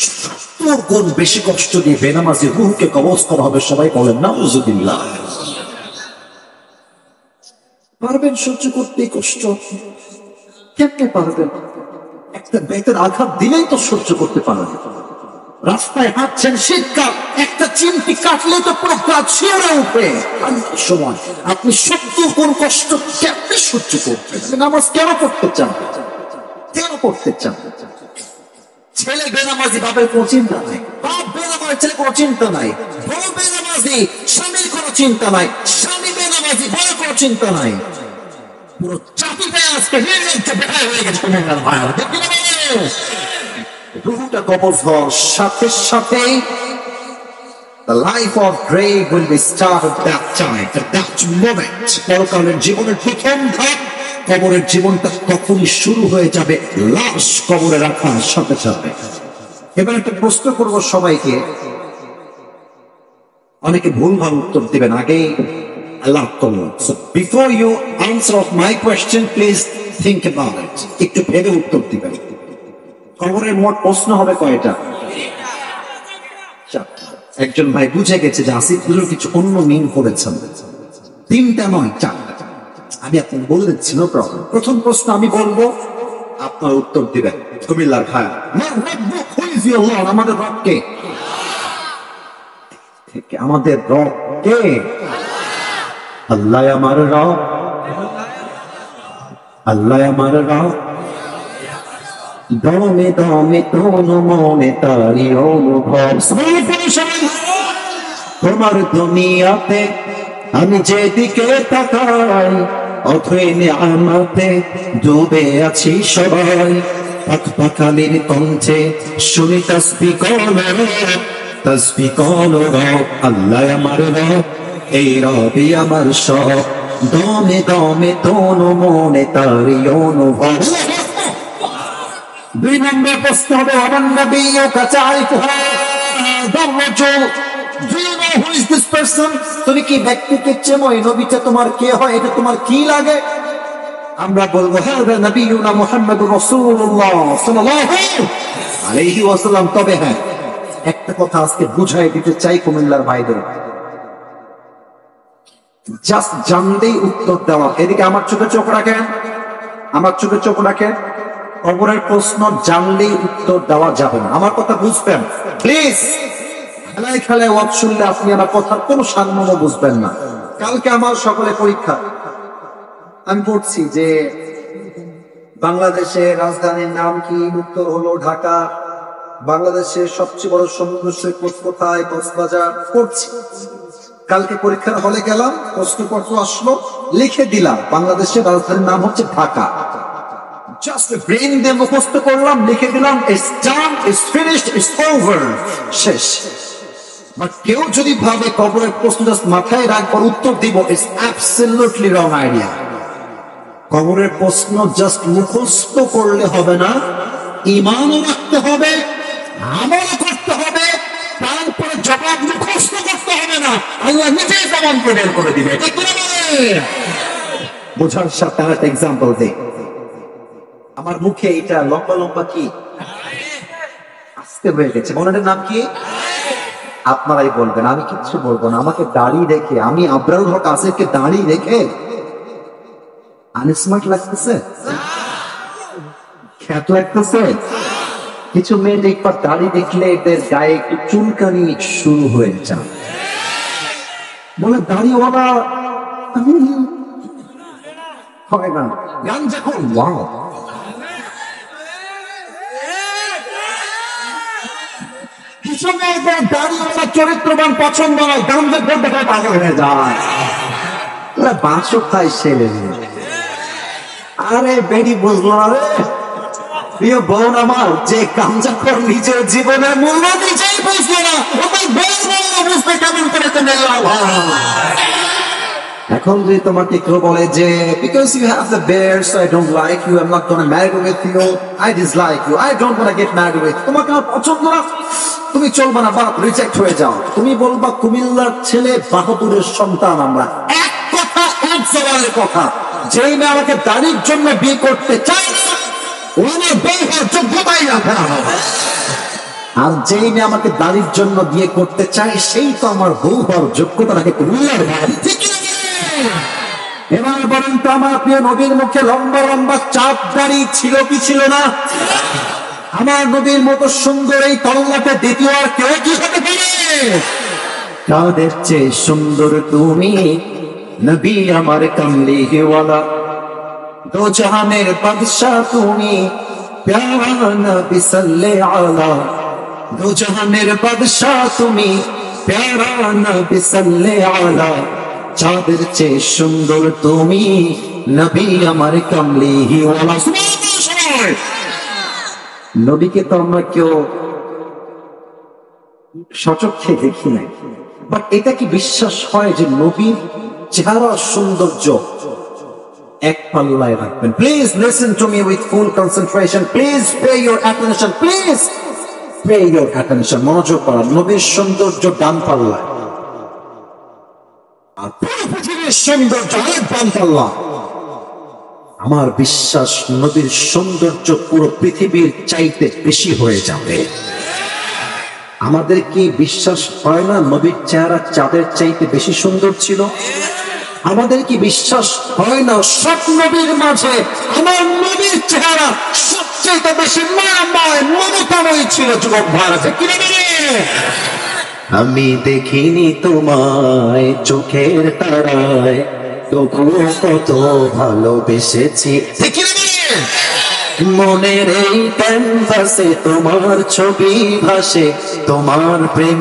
70 গুণ বেশি কষ্ট দিয়ে বেনামাজি রূহকে কবজ করা হবে। সবাই বলেন নাউযুবিল্লাহ। পারবেন সহ্য করতে কষ্ট? কেমনে পারবেন? একটা বেতের আঘাত দিলেই তো সহ্য করতে পারেন। রাস্তায় হাঁটছেন, শীতকাল, একটা চিমটি কাটলে তো পুরো গা শিউরে উঠে। সময় আপনি 70 গুণ কষ্ট কেমনে সহ্য করবেন? নামাজ কেন পড়তে চান? কেন পড়তে চান? ছেলে বেনামাজি, বাপের কোনো চিন্তা নাই। বাপ বেনামাজি, ছেলে কোনো চিন্তা নাই। বউ বেনামাজি, স্বামীর কোনো চিন্তা নাই। স্বামী বেনামাজি, বউর কোনো চিন্তা নাই। পুরো চাপিতে আজকে নির্লজ্জ বেহায়া হয়ে গেছে। রূহটা কবজ হওয়ার সাথে সাথেই the life of grave will be started that time, at that moment. পরকালের জীবনের প্রথম ধাপ, কবরের জীবনটা তখনই শুরু হয়ে যাবে লাশ কবরে রাখার সাথে সাথে। এবার একটা প্রশ্ন করব সবাইকে, অনেকে ভুলভাল উত্তর দিবেন, আগে আল্লাহ করলেন। So before you answer of my question, please think about it. একটু ভেবে উত্তর দিবেন। কবরের মোট প্রশ্ন হবে কয়টা? একজন ভাই বুঝে গেছে যে আসিফ হুজুর কিছু অন্য মিন করেছেন। 3টা নয়, 4টা। আমি আপনাকে বলে দিচ্ছি, নো প্রবলেম। প্রথম প্রশ্ন আমি বলবো, আপনার উত্তর দিবেন। কুমিল্লার ভাই, আমাদের রব কে? আমাদের রব কে? আল্লাহ আমার রব, আল্লাহ আমার রব। দমে দমে তনু মনে তারি অনুভব। তোমার দুনিয়াতে আমি যেদিকে তাকাই, অথই নিয়ামতে ডুবে আছি সবাই। পাখালির কণ্ঠে শুনি তাসবিহ করো, তাসবিহ করো রব। আল্লাহ আমার রব, এই রবি আমার সব। দমে দমে তনু মনে তারি অনুভব। 2 নম্বর প্রশ্ন হবে, আমার নবী কাছে তুমি কি ব্যক্তিকে চেনো? এই নবীটা তোমার কে হয়? এটা তোমার কি লাগে? আমরা বলবো হাযা নবিয়ুনা মুহাম্মাদুর রাসূলুল্লাহ সাল্লাল্লাহু আলাইহি ওয়াসাল্লাম। তবে হ্যাঁ, একটা কথা আজকে বুঝাই দিতে চাই কুমিল্লার ভাইদের, জাস্ট জানলেই উত্তর দেওয়া। এদিকে আমার চোখে চোখ রাখেন, আমার চোখে চোখ রাখেন। কবরের প্রশ্ন জানলেই উত্তর দেওয়া যাবে না। আমার কথা বুঝবেন প্লিজ। খেলায় খেলায় ওয়াজ শুনলে আপনি আমার কথার কোনো সারমর্ম বুঝবেন না। কালকে আমার সকলে পরীক্ষা, আমি পড়ছি যে বাংলাদেশের রাজধানীর নাম কি? উত্তর হলো ঢাকা। বাংলাদেশের সবচেয়ে বড় সমুদ্র সৈকত কোথায়? কক্সবাজার। পড়ছি। কালকে পরীক্ষার হলে গেলাম, প্রশ্নপত্র আসলো, লিখে দিলাম বাংলাদেশের রাজধানীর নাম হচ্ছে ঢাকা। জাস্ট ব্রেইন দিয়ে মুখস্থ করলাম, লিখে দিলাম, it's done, it's finished, it's over, শেষ। বাট কেউ যদি ভাবে কবরের প্রশ্ন জাস্ট মাথায় রাখবার উত্তর দিব, ইটস অ্যাবসলিউটলি রং আইডিয়া। কবরের প্রশ্ন জাস্ট মুখস্থ করলে হবে না, ঈমানও রাখতে হবে, আমলও করতে হবে, তারপরে জবাব মুখস্থ করতে হবে না, আল্লাহ নিজেই জবানকে বের করে দিবে। বোঝার সাথে একটা এক্সাম্পল দেই। আমার মুখে এটা লম্বা লম্বা কি আস্তে হয়ে গেছে, মনের নাম কি? আপনারাই বলবেন, আমি কিচ্ছু বলবো না। আমাকে দাড়ি রেখে, আমি আবরারুল হক আসিফকে দাড়ি রেখে আনস্মার্ট লাগতেছে, খ্যাত লাগতেছে। কিছু মেয়ে একবার দাড়ি দেখলে এদের গায়ে একটু চুলকানি শুরু হয়ে যায়, বলে দাড়িওয়ালা হয় না। গান যখন ওয়াও, কিছু মেয়েদের দাড়িওয়ালা চরিত্রবান পছন্দ হয়, গান যখন দেখা পাগল হয়ে যায়। ওরা বাঁশও খায় ছেলে। আরে বেডি বুঝলো না রে প্রিয় বোন আমার, যে গাঞ্জাখোর নিজের জীবনের মূল্য নিজেই বুঝলো না, ওটা বোন বুঝবে কেমন করে? এখন যদি তোমাকে কেউ বলে যে because you have the beard so I don't like you, I'm not gonna marry with you, I dislike you, I don't wanna get married with you, তোমাকে আমার পছন্দ না, তুমি চলবে না, বাপ রিজেক্ট হয়ে যাও। তুমি বলবা কুমিল্লার ছেলে, বাহাদুরের সন্তান আমরা। এক কথা, এক জবানের কথা, যেই মেয়ে আমাকে দাড়ির জন্য বিয়ে করতে চায় না, ও আমার বউ হওয়ার যোগ্যতাই রাখে না। আর যেই মেয়ে আমাকে দাড়ির জন্য বিয়ে করতে চায় সেই তো আমার বউ হওয়ার যোগ্যতা রাখে। এবার বলেন তো আমার প্রিয় নবীর মুখে লম্বা লম্বা চাপ দাড়ি ছিল কি ছিল না? আমার নবীর মতো সুন্দর এই তরলাতে দ্বিতীয় আর কেউ কি হতে পারে? কাদের চেয়ে সুন্দর তুমি নবী আমার কামলিওয়ালা, দো জাহানের বাদশা তুমি প্যারা নবী সাল্লাল্লাহু আলা, দো জাহানের বাদশা তুমি প্যারা নবী সাল্লাল্লাহু আলা, চাঁদের চেয়ে সুন্দর তুমি নবী আমার কামলিওয়ালা। নবীকে তো আমরা কেউ সচক্ষে দেখি নাই, বাট এটা কি বিশ্বাস হয় যে নবীর চেহারা সৌন্দর্য এক পাল্লায় রাখবেন? Please listen to me with full concentration, please pay your attention, please pay your attention. মনোযোগ করা, নবীর সৌন্দর্য ডান পাল্লায় আর পুরো পৃথিবীর সৌন্দর্য এক বাম পাল্লা। আমার বিশ্বাস নবীর সৌন্দর্য পুরো পৃথিবীর চাইতে বেশি হয়ে যাবে। আমাদের কি বিশ্বাস হয় না নবীর চেহারা চাঁদের চাইতে বেশি সুন্দর ছিল? আমাদের কি বিশ্বাস হয় না সব নবীর মাঝে আমার নবীর চেহারা সবচেয়ে বেশি মায়াময় মমতাময় ছিল? যুবক ভাইরা কি বলে? আমি দেখিনি তোমায় চোখের তারায়, তবুও কত ভালোবেসেছি। মনের এই ক্যানভাসে তোমার ছবি ভাসে, তোমার প্রেম